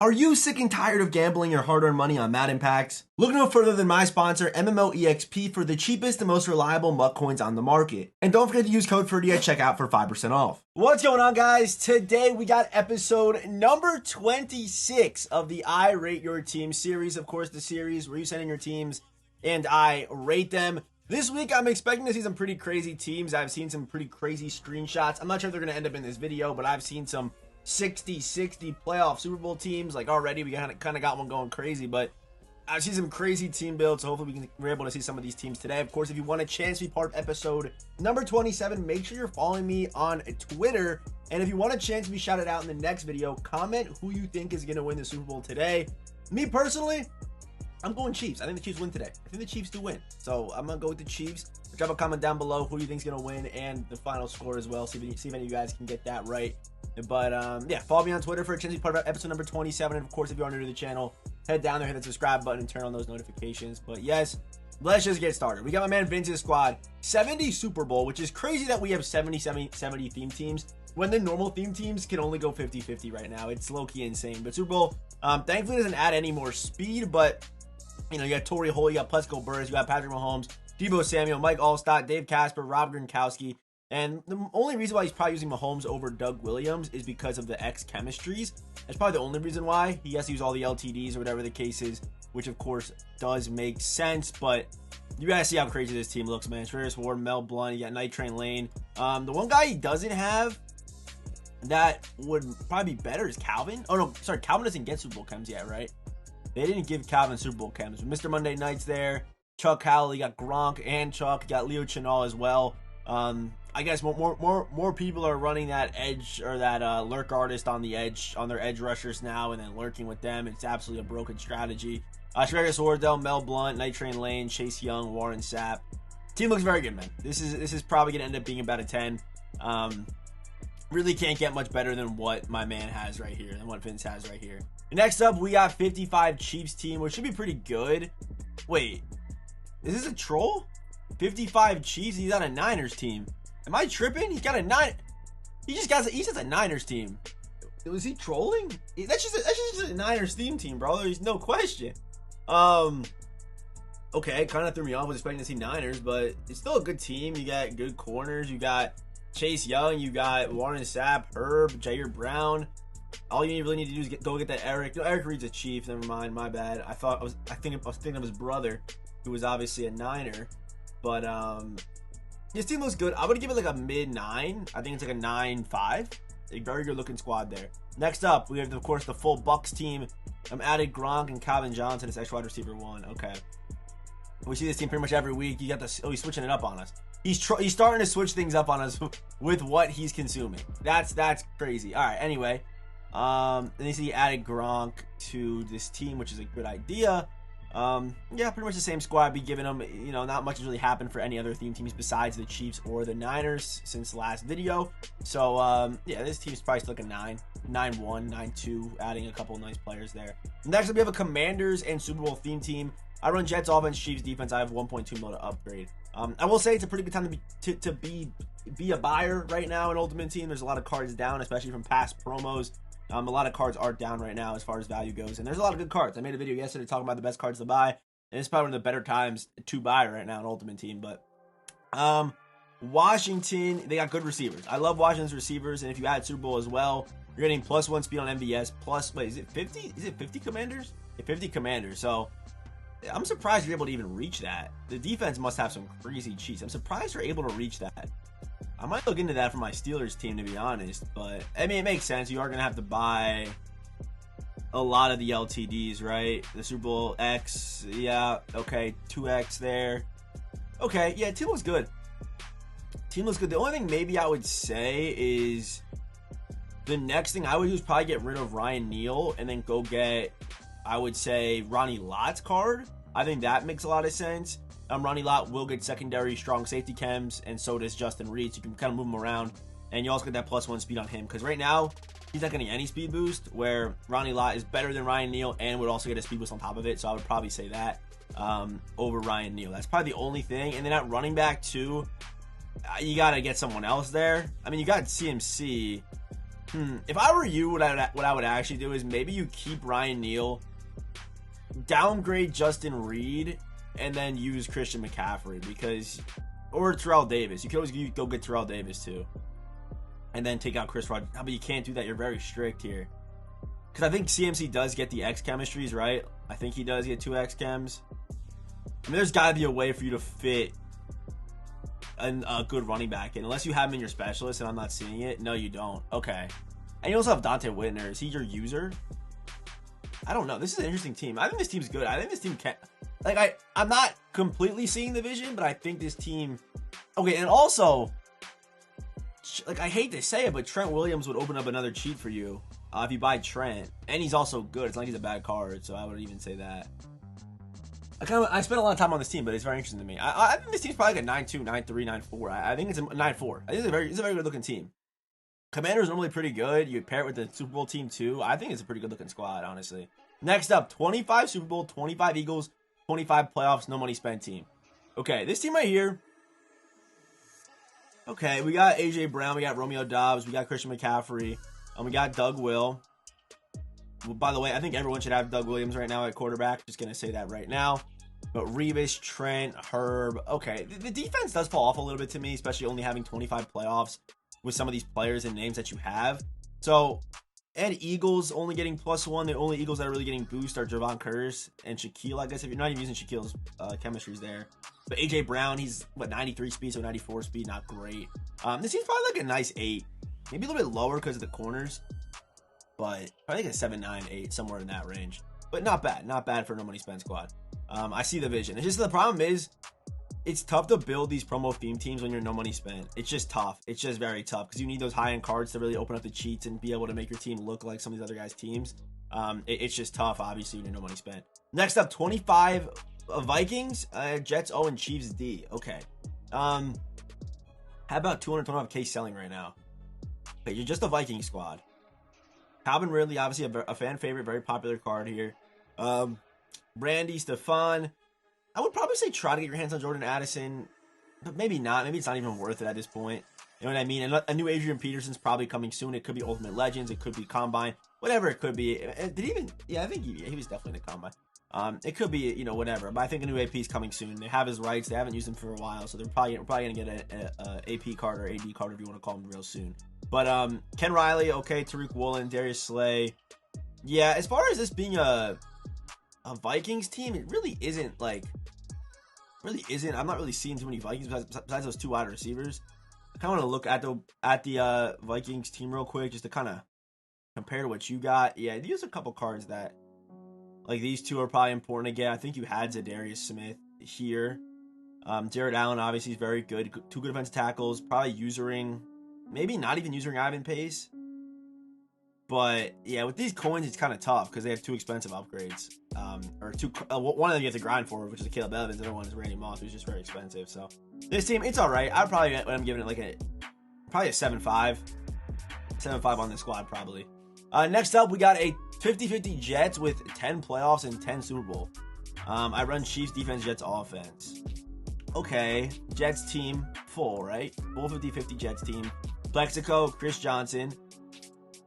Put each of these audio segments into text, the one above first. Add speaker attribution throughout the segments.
Speaker 1: Are you sick and tired of gambling your hard-earned money on Madden packs? Look no further than my sponsor, MMOEXP, for the cheapest and most reliable MUT coins on the market. And don't forget to use code Ferdy at checkout for 5% off. What's going on, guys? Today we got episode number 26 of the I Rate Your Team series. Of course, the series where you send in your teams and I rate them. This week, I'm expecting to see some pretty crazy teams. I've seen some pretty crazy screenshots. I'm not sure if they're going to end up in this video, but I've seen some 60-60 playoff Super Bowl teams. Like already, we kind of got one going crazy, but I've seen some crazy team builds. So hopefully we're able to see some of these teams today. Of course, if you want a chance to be part of episode number 27, make sure you're following me on Twitter. And if you want a chance to be shouted out in the next video, comment who you think is going to win the Super Bowl today. Me personally, I'm going Chiefs. I think the Chiefs win today. I think the Chiefs do win. So I'm going to go with the Chiefs. Drop a comment down below who you think is going to win and the final score as well. See if any of you guys can get that right. But yeah, follow me on Twitter for a chance to be part of episode number 27. And of course, if you are new to the channel, head down there, hit the subscribe button, and turn on those notifications. But yes, let's just get started. We got my man Vince's squad, 70 Super Bowl, which is crazy that we have 70 theme teams when the normal theme teams can only go 50-50 right now. It's low-key insane. But Super Bowl, thankfully, doesn't add any more speed. But you know, you got Torrey Holt, you got Plexico Burress, you got Patrick Mahomes, Deebo Samuel, Mike Allstott, Dave Casper, Rob Gronkowski. And the only reason why he's probably using Mahomes over Doug Williams is because of the X chemistries. That's probably the only reason why. He has to use all the LTDs or whatever the case is, which of course does make sense. But you guys see how crazy this team looks, man. Travis Ward, Mel Blount, you got Night Train Lane. The one guy he doesn't have that would probably be better is Calvin. Oh no, sorry, Calvin doesn't get Super Bowl chems yet, right? They didn't give Calvin Super Bowl chems. Mr. Monday Night's there. Chuck Howell, you got Gronk and Chuck. You got Leo Chenal as well. I guess more people are running that edge or that lurk artist on the edge, on their edge rushers now, and then lurking with them. It's absolutely a broken strategy. Travis Wardell, Mel Blount, Night Train Lane, Chase Young, Warren Sapp. Team looks very good, man. This is probably gonna end up being about a 10. Really can't get much better than what my man has right here, than what Vince has right here. Next up, we got 55 Chiefs team, which should be pretty good. Wait, is this a troll? 55 Chiefs, he's on a Niners team. Am I tripping? He's got a nine. He's just a Niners team. Was he trolling? That's just a Niners team, bro. There's no question. Okay, kind of threw me off. I was expecting to see Niners, but it's still a good team. You got good corners. You got Chase Young. You got Warren Sapp, Herb, Jair Brown. All you really need to do is go get that Eric. No, Eric Reed's a Chief. Never mind. My bad. I was thinking of his brother, who was obviously a Niner. But his team looks good. I would give it like a mid-9. I think it's like a 9-5. A very good looking squad there. Next up, we have, of course, the full Bucks team. I'm added Gronk and Calvin Johnson as extra wide receiver 1. Okay. We see this team pretty much every week. You got this. Oh, he's switching it up on us. He's starting to switch things up on us with what he's consuming. That's crazy. All right. Anyway, and you see he added Gronk to this team, which is a good idea. Yeah, pretty much the same squad. I'd be giving them, you know, not much has really happened for any other theme teams besides the Chiefs or the Niners since the last video. So, yeah, this team's probably still like a 9, 9-1, 9-2, adding a couple of nice players there. Next up, we have a Commanders and Super Bowl theme team. I run Jets offense, Chiefs defense. I have 1.2 mil to upgrade. I will say it's a pretty good time to be a buyer right now in Ultimate Team. There's a lot of cards down, especially from past promos. A lot of cards are down right now as far as value goes, and there's a lot of good cards. I made a video yesterday talking about the best cards to buy, and it's probably one of the better times to buy right now in Ultimate Team. But Washington, they got good receivers. I love Washington's receivers, and if you add Super Bowl as well, you're getting +1 speed on MVS. Plus, wait, is it 50? Is it 50 Commanders? Yeah, 50 Commanders. So I'm surprised you're able to even reach that. The defense must have some crazy cheats. I'm surprised you're able to reach that. I might look into that for my Steelers team, to be honest, but I mean, it makes sense. You are going to have to buy a lot of the LTDs, right? The Super Bowl X, yeah, okay, 2X there. Okay, yeah, team looks good. Team looks good. The only thing maybe I would say is the next thing I would do is probably get rid of Ryan Neal and then go get, I would say, Ronnie Lott's card. I think that makes a lot of sense. Ronnie Lott will get secondary strong safety chems, and so does Justin Reed. So you can kind of move him around, and you also get that +1 speed on him. Because right now, he's not getting any speed boost, where Ronnie Lott is better than Ryan Neal and would also get a speed boost on top of it. So I would probably say that over Ryan Neal. That's probably the only thing. And then at running back, too, you got to get someone else there. I mean, you got CMC. If I were you, what I would actually do is maybe you keep Ryan Neal, downgrade Justin Reed, and then use Christian McCaffrey or Terrell Davis. You could always go get Terrell Davis too, and then take out Chris Rod. But you can't do that. You're very strict here, because I think CMC does get the X chemistries, right? I think he does get 2 X chems. I mean, there's got to be a way for you to fit a good running back in, unless you have him in your specialist, and I'm not seeing it. No, you don't. Okay. And you also have Dante Whitner. Is he your user? I don't know. This is an interesting team. I think this team's good. I think this team can... Like, I'm not completely seeing the vision, but I think this team... Okay, and also... Like, I hate to say it, but Trent Williams would open up another cheat for you if you buy Trent. And he's also good. It's not like he's a bad card, so I wouldn't even say that. I spent a lot of time on this team, but it's very interesting to me. I think this team's probably like a 9-2, 9-3, 9-4. I think it's a 9-4. I think it's a very good looking team. Commander's normally pretty good. You pair it with the Super Bowl team too. I think it's a pretty good looking squad, honestly. Next up, 25 Super Bowl, 25 Eagles, 25 playoffs, no money spent team. Okay, this team right here. Okay, we got AJ Brown, we got Romeo Doubs, we got Christian McCaffrey, and we got Doug Will. By the way, I think everyone should have Doug Williams right now at quarterback. Just gonna say that right now. But Revis, Trent, Herb. Okay, the defense does fall off a little bit to me, especially only having 25 playoffs with some of these players and names that you have. So, and Eagles only getting +1. The only Eagles that are really getting boost are Javon Curse and Shaquille. I guess if you're not even using Shaquille's chemistries there. But AJ Brown, he's 93 speed, so 94 speed, not great. This seems probably like a nice 8, maybe a little bit lower because of the corners. But I think a 7, 9, 8, somewhere in that range. But not bad for no money spent squad. I see the vision. It's just the problem is, it's tough to build these promo theme teams when you're no money spent. It's just tough. It's just very tough because you need those high-end cards to really open up the cheats and be able to make your team look like some of these other guys' teams. It's just tough, obviously, when you're no money spent. Next up, 25 Vikings, Jets O, and Chiefs D. Okay. How about 225K selling right now? Okay, you're just a Viking squad. Calvin Ridley, obviously a fan favorite, very popular card here. Brandy, Stefan. I would probably say try to get your hands on Jordan Addison, but maybe not. Maybe it's not even worth it at this point. You know what I mean? And a new Adrian Peterson's probably coming soon. It could be Ultimate Legends. It could be Combine. Whatever it could be. Did he even... Yeah, I think he was definitely in the Combine. It could be, whatever. But I think a new AP is coming soon. They have his rights. They haven't used him for a while, so they're probably going to get a AP card or AD card, if you want to call him, real soon. But Ken Riley, okay, Tariq Woolen, Darius Slay. Yeah, as far as this being a Vikings team, it really isn't I'm not really seeing too many Vikings besides those 2 wide receivers. I kind of want to look at the Vikings team real quick just to kind of compare to what you got. Yeah, these are a couple cards that, like, these 2 are probably important to get. I think you had Zadarius Smith here. Jared Allen obviously is very good. 2 good defensive tackles. Probably maybe not even using Ivan Pace. But yeah, with these coins, it's kind of tough because they have 2 expensive upgrades. One of them you have to grind for, which is Caleb Evans. The other one is Randy Moss, who's just very expensive. So this team, it's all right. I'd probably end up giving it probably a 7.5. 7.5 on this squad, probably. Next up, we got a 50-50 Jets with 10 playoffs and 10 Super Bowl. I run Chiefs defense, Jets offense. Okay, Jets team, full, right? Full 50-50 Jets team. Plexico, Chris Johnson.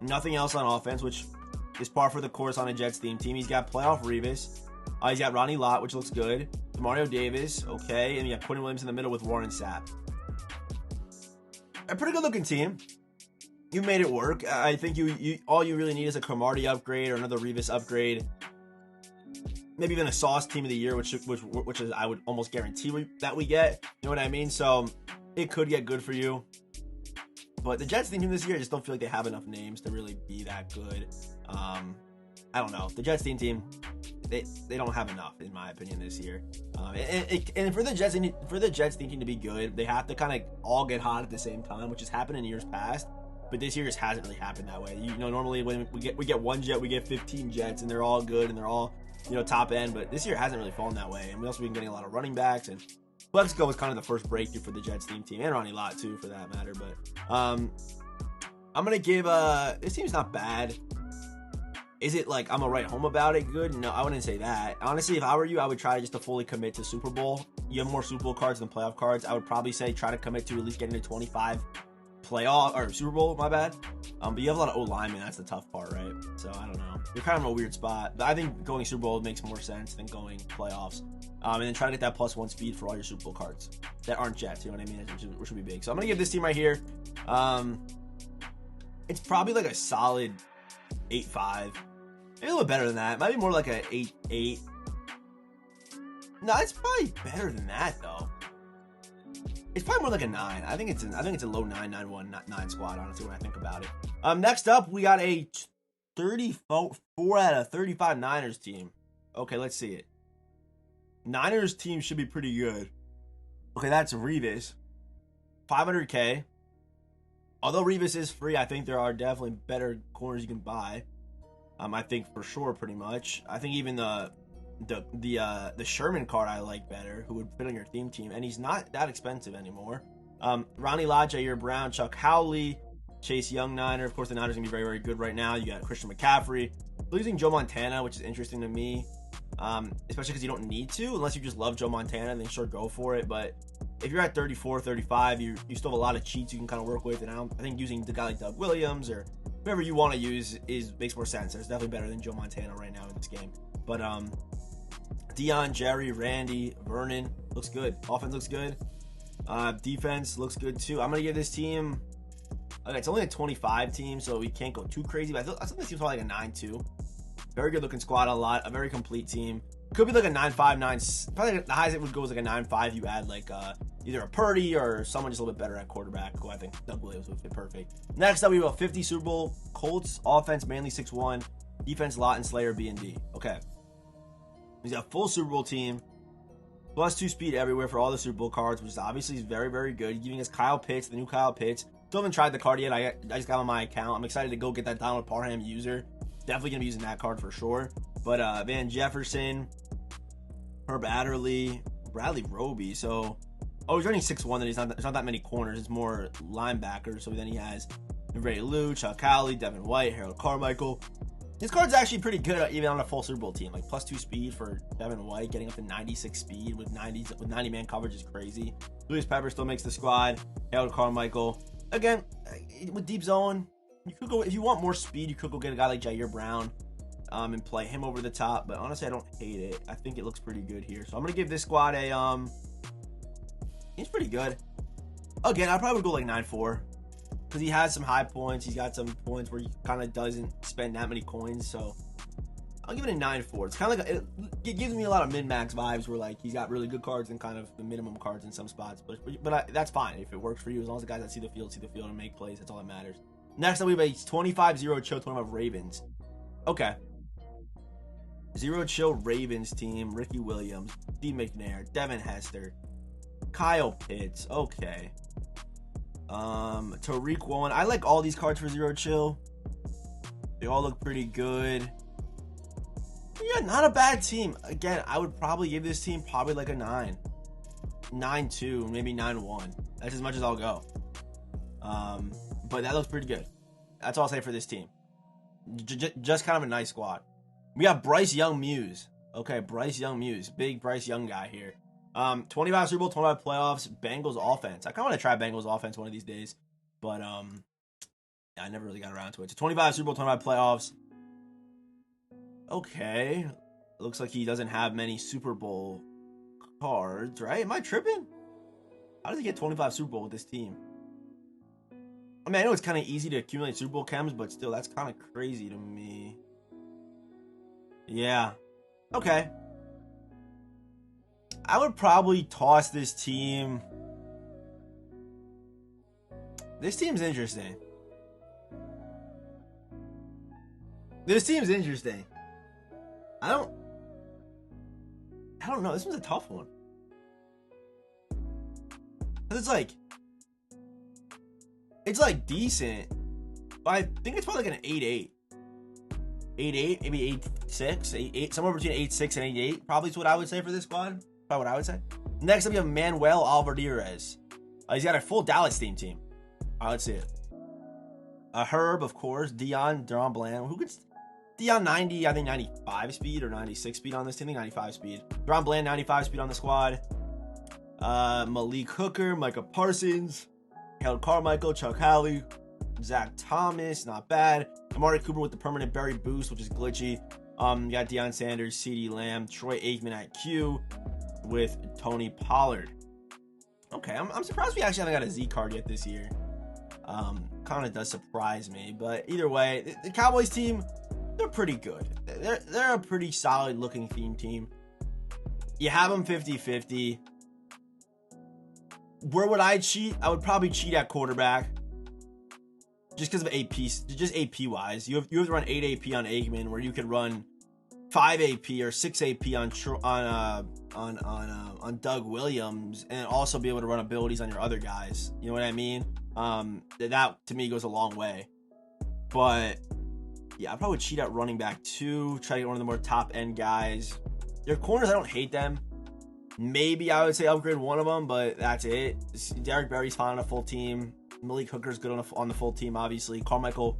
Speaker 1: Nothing else on offense, which is par for the course on a Jets theme team. He's got playoff Revis. He's got Ronnie Lott, which looks good. Mario Davis, okay. And you got Quentin Williams in the middle with Warren Sapp. A pretty good looking team. You made it work. I think all you really need is a Cromartie upgrade or another Revis upgrade. Maybe even a Sauce team of the year, which is I would almost guarantee that we get. You know what I mean? So it could get good for you. But the Jets team this year, I just don't feel like they have enough names to really be that good. I don't know. The Jets team, they don't have enough, in my opinion, this year. And for the Jets team to be good, they have to kind of all get hot at the same time, which has happened in years past. But this year just hasn't really happened that way. Normally when we get one Jet, we get 15 Jets, and they're all good and they're all top end. But this year hasn't really fallen that way. And we also been getting a lot of running backs, and Plexico was kind of the first breakthrough for the Jets team, and Ronnie Lott too, for that matter. But I'm gonna give this team's not bad. Is it like I'm gonna write home about it good? No, I wouldn't say that. Honestly, if I were you, I would try just to fully commit to Super Bowl. You have more Super Bowl cards than playoff cards. I would probably say try to commit to at least getting to 25 playoff or Super Bowl, my bad. But you have a lot of O-linemen. That's the tough part, right? So I don't know. You're kind of in a weird spot. But I think going Super Bowl makes more sense than going playoffs. And then try to get that +1 speed for all your Super Bowl cards that aren't Jets. You know what I mean? Which should be big. So I'm gonna give this team right here. It's probably like a solid 8-5. Maybe a little better than that. Might be more like a 8-8. No, it's probably better than that though. It's probably more like a 9. I think it's a low 9-9-1 9 squad, honestly, when I think about it. Next up, we got a 34 out of 35 Niners team. Okay, let's see it. Niners team should be pretty good. Okay, that's Revis. 500K. Although Revis is free, I think there are definitely better corners you can buy. I think for sure, pretty much. I think even the Sherman card I like better, who would fit on your theme team, and he's not that expensive anymore. Ronnie Lott, Jair Brown, Chuck Howley, Chase Young Niner. Of course, the Niners are gonna be very, very good right now. You got Christian McCaffrey. Losing Joe Montana, which is interesting to me, especially because you don't need to, unless you just love Joe Montana, then sure, go for it. But if you're at 34, 35, you still have a lot of cheats you can kind of work with, and I think using the guy like Doug Williams or whoever you want to use makes more sense. It's definitely better than Joe Montana right now in this game. But Dion, Jerry, Randy, Vernon looks good. Offense looks good. Defense looks good too. I'm gonna give this team. Okay, it's only a 25 team, so we can't go too crazy. But I think this team's probably like a 9-2. Very good looking squad, a very complete team. Could be like a 9-5, 9. Probably the highest it would go is like a 9-5. You add like either a Ferdy or someone just a little bit better at quarterback, who I think Doug Williams would fit perfect. Next up, we have a 50 Super Bowl Colts offense, mainly 6-1, defense Lott and Slayer B&D. Okay, he's got a full Super Bowl team, +2 speed everywhere for all the Super Bowl cards, which is obviously very, very good. Giving us Kyle Pitts, the new Kyle Pitts. Still haven't tried the card yet. I just got him on my account. I'm excited to go get that Donald Parham user. Definitely gonna be using that card for sure. But Van Jefferson, Herb Adderley, Bradley Roby. So, he's running 6-1. Then there's not that many corners. It's more linebackers. So then he has Ray Lou, Chuck Howley, Devin White, Harold Carmichael. His card's actually pretty good, even on a full Super Bowl team. Like +2 speed for Devin White, getting up to 96 speed with 90-man coverage is crazy. Louis Pepper still makes the squad. Harold Carmichael. Again, with deep zone, you could go, if you want more speed, you could go get a guy like Jair Brown and play him over the top. But honestly, I don't hate it. I think it looks pretty good here. So I'm gonna give this squad a he's pretty good. Again, I probably would go like 9-4. Because he has some high points. He's got some points where he kind of doesn't spend that many coins. So I'll give it a 9-4. It's kind of like it gives me a lot of min-max vibes where like he's got really good cards and kind of the minimum cards in some spots. But that's fine if it works for you. As long as the guys that see the field and make plays, that's all that matters. Next up, we have a 25-0 Chill 25 Ravens. Okay. 0 Chill Ravens team. Ricky Williams, D. McNair, Devin Hester, Kyle Pitts. Okay. Tariq Woolen. I like all these cards for 0 Chill. They all look pretty good. Yeah, not a bad team. Again, I would probably give this team probably like a 9. 9-2, maybe 9-1. That's as much as I'll go. But that looks pretty good. That's all I'll say for this team. Just kind of a nice squad. We got Bryce Young Muse. Okay, Bryce Young Muse. Big Bryce Young guy here. 25 Super Bowl, 25 playoffs, Bengals offense. I kind of want to try Bengals offense one of these days. But yeah, I never really got around to it. So 25 Super Bowl, 25 playoffs. Okay. Looks like he doesn't have many Super Bowl cards, right? Am I tripping? How does he get 25 Super Bowl with this team? I mean, I know it's kind of easy to accumulate Super Bowl chems, but still, that's kind of crazy to me. Yeah. Okay. I would probably toss this team. This team's interesting. I don't know. This one's a tough one. It's like decent, but I think it's probably like an 8-8. 8-8, maybe 8-6, 8-8, somewhere between 8-6 and 8-8. Probably is what I would say for this squad. Probably what I would say. Next up, we have Manuel Alvarez. He's got a full Dallas team. All right, let's see it. Herb, of course. Deron Bland. Who gets Deron 90? I think 95 speed or 96 speed on this team. I think 95 speed. Deron Bland 95 speed on the squad. Malik Hooker, Micah Parsons, Harold Carmichael, Chuck Howley, Zach Thomas, not bad. Amari Cooper with the permanent berry boost, which is glitchy. You got Deion Sanders, CeeDee Lamb, Troy Aikman at Q with Tony Pollard. Okay, I'm surprised we actually haven't got a Z card yet this year. Kind of does surprise me, but either way, the Cowboys team, they're pretty good. They're a pretty solid looking theme team. You have them 50-50. Where would I cheat? I would probably cheat at quarterback. Just because of AP, just AP wise. You have to run 8 AP on Aikman, where you could run 5 AP or 6 AP on Doug Williams, and also be able to run abilities on your other guys. You know what I mean? That to me goes a long way. But yeah, I probably would cheat at running back too. Try to get one of the more top end guys. Their corners, I don't hate them. Maybe I would say upgrade one of them, but that's it. Derek Berry's fine on a full team. Malik Hooker's good on the full team, obviously. Carmichael,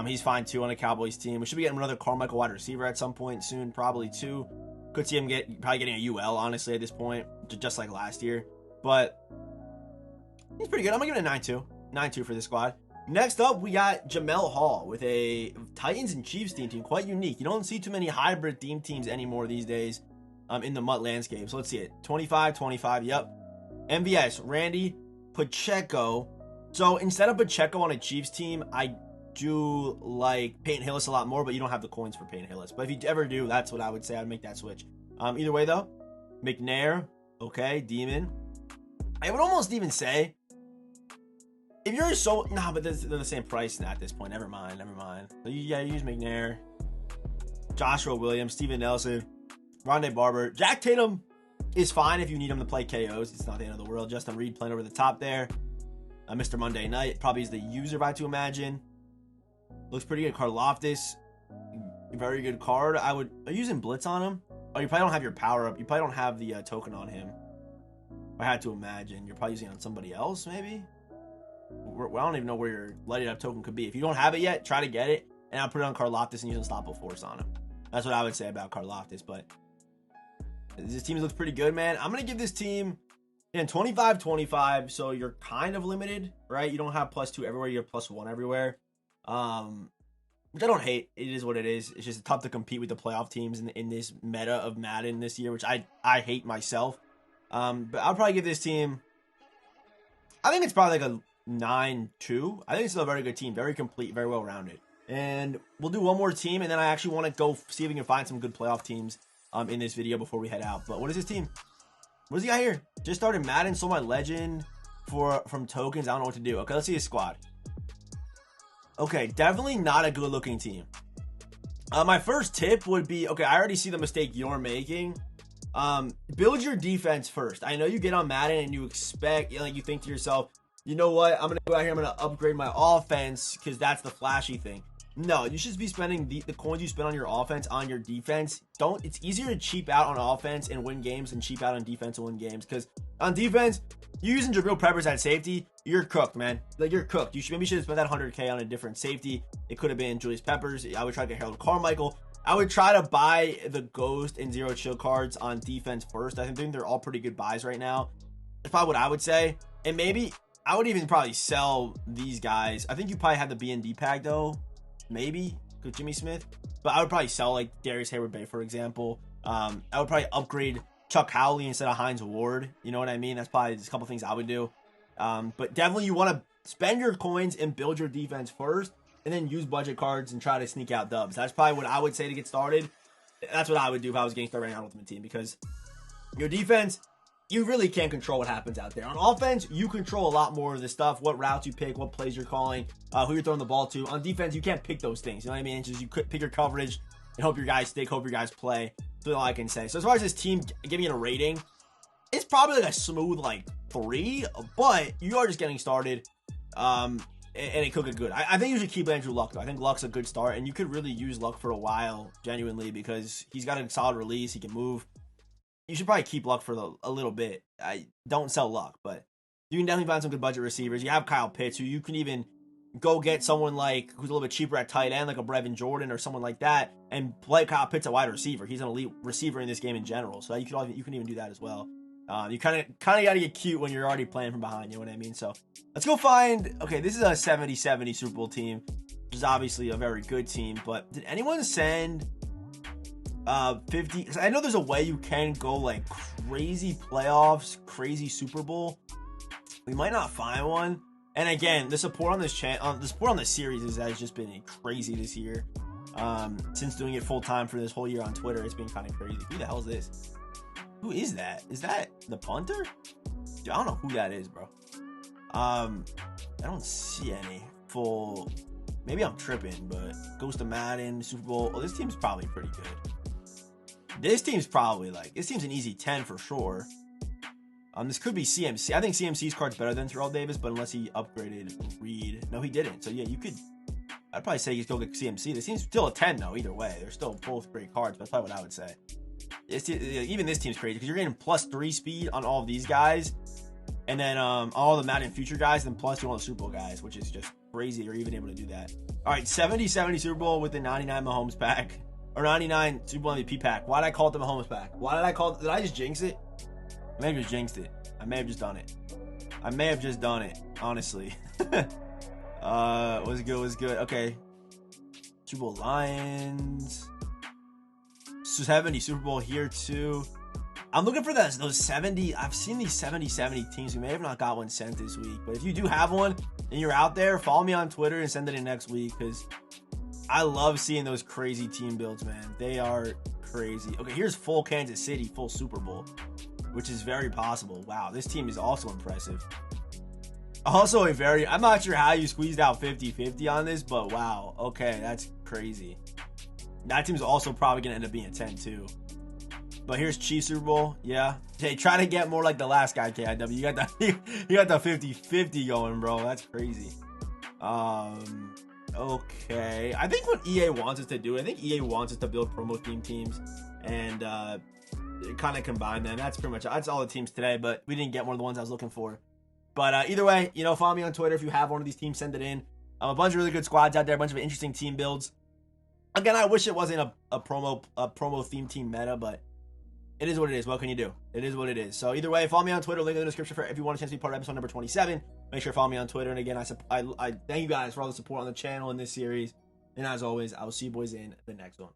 Speaker 1: he's fine too on a Cowboys team. We should be getting another Carmichael wide receiver at some point soon, probably too. Could see him probably getting a UL, honestly, at this point, just like last year. But he's pretty good. I'm going to give it a 9-2. 9-2 for this squad. Next up, we got Jamel Hall with a Titans and Chiefs theme team. Quite unique. You don't see too many hybrid theme teams anymore these days in the MUT landscape. So let's see it. 25-25, yep. MVS, Randy Pacheco. So instead of Pacheco on a Chiefs team, I do like Peyton Hillis a lot more, but you don't have the coins for Peyton Hillis. But if you ever do, that's what I would say. I'd make that switch. Either way, though, McNair, okay, Demon. I would almost even say, if you're but they're the same price now at this point. Never mind. So you use McNair, Joshua Williams, Steven Nelson, Rondé Barber. Jack Tatum is fine if you need him to play KOs. It's not the end of the world. Justin Reed playing over the top there. Mr. Monday Night probably is the user, if I had to imagine. Looks pretty good. Karlaftis, very good card. Are you using Blitz on him? Oh, you probably don't have your power up. You probably don't have the token on him. I had to imagine. You're probably using it on somebody else, maybe? I don't even know where your lighted up token could be. If you don't have it yet, try to get it, and I'll put it on Karlaftis and use Unstoppable Force on him. That's what I would say about Karlaftis, but this team looks pretty good, man. I'm going to give this team 25-25, so you're kind of limited, right? You don't have +2 everywhere. You have +1 everywhere, which I don't hate. It is what it is. It's just tough to compete with the playoff teams in this meta of Madden this year, which I hate myself. But I'll probably give this team, I think it's probably like a 9-2. I think it's still a very good team, very complete, very well-rounded. And we'll do one more team, and then I actually want to go see if we can find some good playoff teams in this video before we head out. But what is this team? What does he got here? Just started Madden, sold my legend from tokens. I don't know what to do. Okay, let's see his squad. Okay, definitely not a good-looking team. My first tip would be, okay, I already see the mistake you're making. Build your defense first. I know you get on Madden and you expect, you think to yourself, you know what? I'm going to go out here, I'm going to upgrade my offense because that's the flashy thing. No, you should be spending the coins you spend on your offense on your defense. It's easier to cheap out on offense and win games than cheap out on defense and win games. Because on defense, you're using Jabril Peppers at safety, you're cooked, man. Like, you're cooked. Maybe you should have spent that 100K on a different safety. It could have been Julius Peppers. I would try to get Harold Carmichael. I would try to buy the Ghost and Zero Chill cards on defense first. I think they're all pretty good buys right now. That's probably what I would say. And maybe I would even probably sell these guys. I think you probably have the BND pack, though. Maybe with Jimmy Smith, but I would probably sell like Darius Hayward-Bay, for example. I would probably upgrade Chuck Howley instead of Hines Ward. You know what I mean? That's probably just a couple things I would do. But definitely you want to spend your coins and build your defense first, and then use budget cards and try to sneak out dubs. That's probably what I would say to get started. That's what I would do if I was getting started on Ultimate Team, because your defense, you really can't control what happens out there. On offense, you control a lot more of the stuff, what routes you pick, what plays you're calling, who you're throwing the ball to. On defense, you can't pick those things. You know what I mean? It's just you could pick your coverage and hope your guys stick, hope your guys play. That's all I can say. So as far as this team giving it a rating, it's probably like a smooth 3, but you are just getting started. And it could get good. I think you should keep Andrew Luck, though. I think Luck's a good start, and you could really use Luck for a while, genuinely, because he's got a solid release. He can move. You should probably keep Luck for a little bit. I don't sell Luck, but you can definitely find some good budget receivers. You have Kyle Pitts, who you can even go get someone who's a little bit cheaper at tight end, like a Brevin Jordan or someone like that, and play Kyle Pitts at wide receiver. He's an elite receiver in this game in general, so you can even do that as well. You kind of got to get cute when you're already playing from behind. You know what I mean? So let's go find. Okay, this is a 70-70 Super Bowl team, which is obviously a very good team. But did anyone send 50? Because I know there's a way you can go like crazy playoffs, crazy Super Bowl. We might not find one. And again, the support on this the support on this series has just been crazy this year. Since doing it full time for this whole year on Twitter, it's been kind of crazy. Who the hell is this? Who is that? Is that the punter? Dude, I don't know who that is, bro. I don't see any full. Maybe I'm tripping, but goes to Madden, Super Bowl. Oh, this team's probably pretty good. This team's probably this team's an easy 10 for sure. This could be CMC. I think CMC's card's better than Terrell Davis, but unless he upgraded Reed. No, he didn't. So yeah, I'd probably say you go get CMC. This team's still a 10 though, either way. They're still both great cards, but that's probably what I would say. Even this team's crazy because you're getting +3 speed on all of these guys, and then all the Madden future guys, and then +2 on the Super Bowl guys, which is just crazy you're even able to do that. All right, 70-70 Super Bowl with the 99 Mahomes pack, or 99 Super Bowl MVP pack. Why did I call it the Mahomes pack? Why did I call it? Did I just jinx it? I may have just jinxed it. I may have just done it. Honestly. Was good. Okay. Super Bowl Lions. 70 Super Bowl here too. I'm looking for those 70. I've seen these 70-70 teams. We may have not got one sent this week, but if you do have one and you're out there, follow me on Twitter and send it in next week because I love seeing those crazy team builds, man. They are crazy. Okay, here's full Kansas City, full Super Bowl, which is very possible. Wow, this team is also impressive. Also I'm not sure how you squeezed out 50-50 on this, but wow. Okay, that's crazy. That team's also probably going to end up being a 10 too. But here's Chiefs Super Bowl. Yeah. Hey, try to get more like the last guy, KIW. You got the 50-50 going, bro. That's crazy. Okay. I think what EA wants us to do, I think EA wants us to build promo theme teams and kind of combine them. That's pretty much, that's all the teams today, but we didn't get one of the ones I was looking for. But either way, follow me on Twitter. If you have one of these teams, send it in. A bunch of really good squads out there, a bunch of interesting team builds. Again, I wish it wasn't a promo theme team meta, but it is what it is. What can you do? It is what it is. So either way, follow me on Twitter. Link in the description for if you want a chance to be part of episode number 27. Make sure to follow me on Twitter. And again, I thank you guys for all the support on the channel in this series. And as always, I will see you boys in the next one.